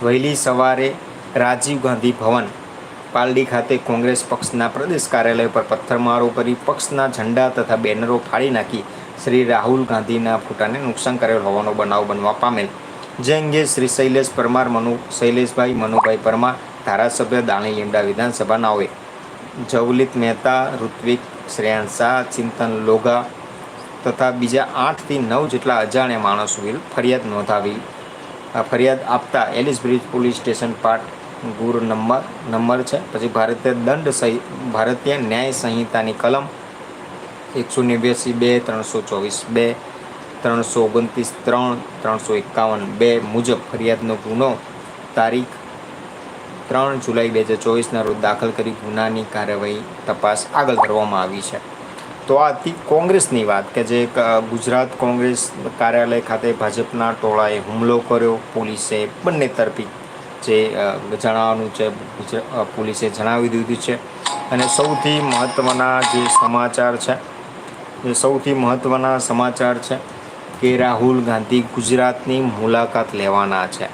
વહેલી સવારે રાજીવ ગાંધી ભવન પાલડી ખાતે કોંગ્રેસ પક્ષના પ્રદેશ કાર્યાલય પર પથ્થરમારો કરી પક્ષના ઝંડા તથા બેનરો ફાડી નાખી શ્રી રાહુલ ગાંધીના ફોટાને નુકસાન કરેલ હોવાનો બનાવ બનવા પામેલ, જે અંગે શ્રી શૈલેષભાઈ મનુભાઈ પરમાર, ધારાસભ્ય દાણી લીમડા વિધાનસભાના જવલિત મહેતા, ઋત્વિક, શ્રેયાંશ શાહ, ચિંતન લોગા તથા બીજા 8 થી 9 જેટલા અજાણ્યા માણસો વિરુદ્ધ ફરિયાદ આપતા એલિસ બ્રિજ પોલીસ સ્ટેશન પાટ ગુર નંબર છે, પછી ભારતીય ન્યાય સંહિતાની કલમ 189(2), 324(2), 329(3), 351(2) મુજબ ફરિયાદનો ગુનો તારીખ 3 જુલાઈ 2024ના રોજ દાખલ કરી ગુનાની કાર્યવાહી તપાસ આગળ કરવામાં આવી છે. તો આ હતી કોંગ્રેસની વાત કે જે ગુજરાત કોંગ્રેસ કાર્યાલય ખાતે ભાજપના ટોળાએ હુમલો કર્યો. પોલીસે બંને તરફી જે જણાવવાનું છે પોલીસે જણાવી દીધું છે. અને સૌથી મહત્ત્વના સમાચાર છે કે રાહુલ ગાંધી ગુજરાતની મુલાકાત લેવાના છે.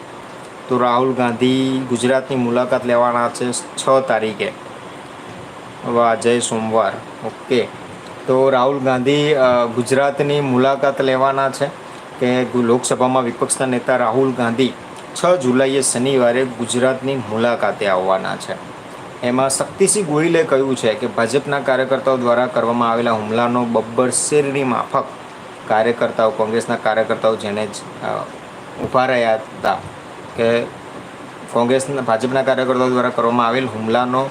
તો રાહુલ ગાંધી ગુજરાતની મુલાકાત લેવાના છે 6 તારીખે, આજે સોમવાર. ઓકે, તો રાહુલ ગાંધી ગુજરાતની મુલાકાત લેવાના છે કે લોકસભામાં વિપક્ષના નેતા રાહુલ ગાંધી 6 જુલાઈએ શનિવારે ગુજરાતની મુલાકાતે આવવાના છે. એમાં શક્તિસિંહ ગોહિલે કહ્યું છે કે ભાજપના કાર્યકર્તાઓ દ્વારા કરવામાં આવેલા હુમલાનો બબ્બર શેરની માફક કોંગ્રેસના કાર્યકર્તાઓ જેને ઊભા રહ્યા હતા કે ભાજપના કાર્યકર્તાઓ દ્વારા કરવામાં આવેલ હુમલાનો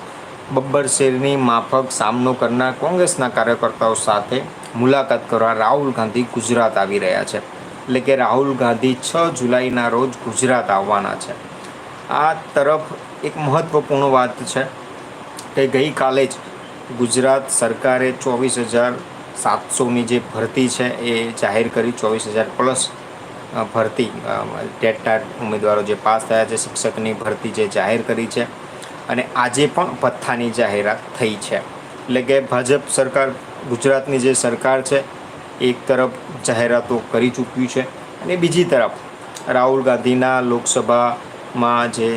બબ્બર શેરની માફક સામનો કરનાર કોંગ્રેસના કાર્યકર્તાઓ સાથે મુલાકાત કરવા રાહુલ ગાંધી ગુજરાત આવી રહ્યા છે. એટલે કે રાહુલ ગાંધી 6 જુલાઈના રોજ ગુજરાત આવવાના છે. આ તરફ એક મહત્ત્વપૂર્ણ વાત છે કે ગઈકાલે જ ગુજરાત સરકારે 24,700ની જે ભરતી છે એ જાહેર કરી. 24,000+ ભરતી ટેટ ઉમેદવારો જે પાસ થયા છે શિક્ષકની ભરતી જે જાહેર કરી છે. અને આજે પણ ભથ્થાની જાહેરાત થઈ છે. એટલે કે ભાજપ સરકાર, ગુજરાતની જે સરકાર છે એક તરફ જાહેરાતો કરી ચૂક્યું છે અને બીજી તરફ રાહુલ ગાંધીના લોકસભામાં જે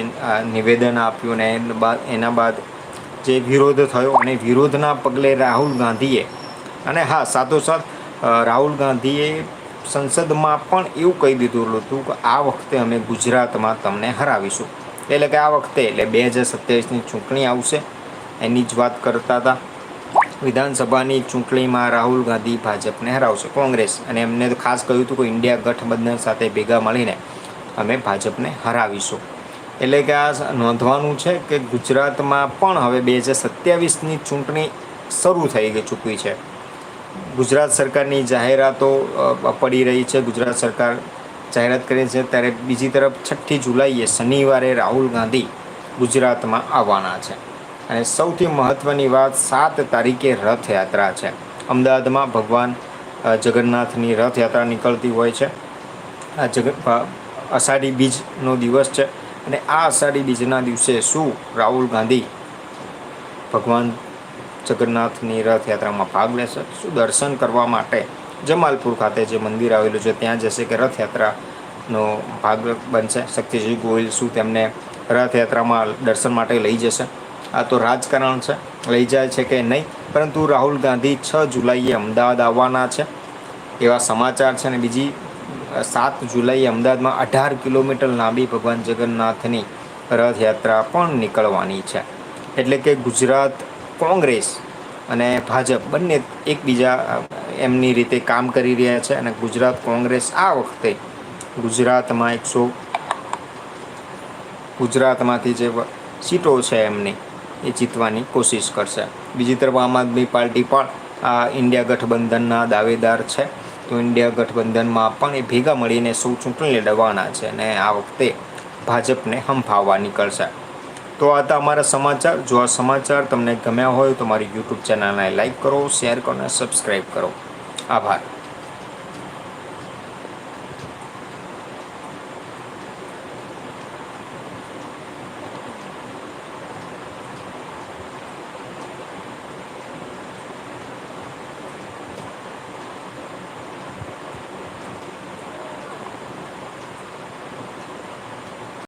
નિવેદન આપ્યું ને એના બાદ જે વિરોધ થયો અને વિરોધના પગલે રાહુલ ગાંધીએ રાહુલ ગાંધીએ સંસદમાં પણ એવું કહી દીધું હતું કે આ વખતે અમે ગુજરાતમાં તમને હરાવીશું. એટલે કે આ વખતે 2027ની ચૂંટણી આવશે એની જ વાત કરતા હતા. વિધાનસભાની ચૂંટણીમાં રાહુલ ગાંધી ભાજપને હરાવશે, કોંગ્રેસ, અને એમને ખાસ કહ્યું હતું કે ઇન્ડિયા ગઠબંધન સાથે ભેગા મળીને અમે ભાજપને હરાવીશું. એટલે કે આ નોંધવાનું છે કે ગુજરાતમાં પણ હવે 2027ની ચૂંટણી શરૂ થઈ ચૂકી છે. ગુજરાત સરકારની જાહેરાતો પડી રહી છે, ગુજરાત સરકાર જાહેરાત કરી છે. ત્યારે બીજી તરફ 6 જુલાઈએ શનિવારે રાહુલ ગાંધી ગુજરાતમાં આવવાના છે. અને સૌથી મહત્ત્વની વાત 7 તારીખે રથયાત્રા છે. અમદાવાદમાં ભગવાન જગન્નાથની રથયાત્રા નીકળતી હોય છે. અષાઢી બીજનો દિવસ છે અને આ અષાઢી બીજના દિવસે શું રાહુલ ગાંધી ભગવાન જગન્નાથની રથયાત્રામાં ભાગ લેશે? શું દર્શન કરવા માટે જમાલપુર ખાતે જે મંદિર આવેલું છે ત્યાં જશે કે રથયાત્રાનો ભાગ બનશે? શક્તિસિંહ ગોહિલ શું તેમને રથયાત્રામાં દર્શન માટે લઈ જશે? આ તો રાજકારણ છે, લઈ જાય છે કે નહીં. પરંતુ રાહુલ ગાંધી 6 જુલાઈએ અમદાવાદ આવવાના છે એવા સમાચાર છે. અને બીજી 7 જુલાઈએ અમદાવાદમાં 18 કિલોમીટર લાંબી ભગવાન જગન્નાથની રથયાત્રા પણ નીકળવાની છે. એટલે કે ગુજરાત કોંગ્રેસ અને ભાજપ બંને એકબીજા એમની રીતે કામ કરી રહ્યા છે. અને ગુજરાત કોંગ્રેસ આ વખતે ગુજરાતમાંથી જે સીટો છે એમની એ જીતવાની કોશિશ કરશે. બીજી તરફ આમ આદમી પાર્ટી પણ આ ઇન્ડિયા ગઠબંધનના દાવેદાર છે. તો ઇન્ડિયા ગઠબંધનમાં પણ એ ભેગા મળીને સૌ ચૂંટણી લડવાના છે અને આ વખતે ભાજપને હંફાવવા નીકળશે. તો આ હતા અમારા સમાચાર. જો આ સમાચાર તમને ગમ્યા હોય તો મારી યુટ્યુબ ચેનલને લાઈક કરો, શેર કરો અને સબસ્ક્રાઈબ કરો. આભાર.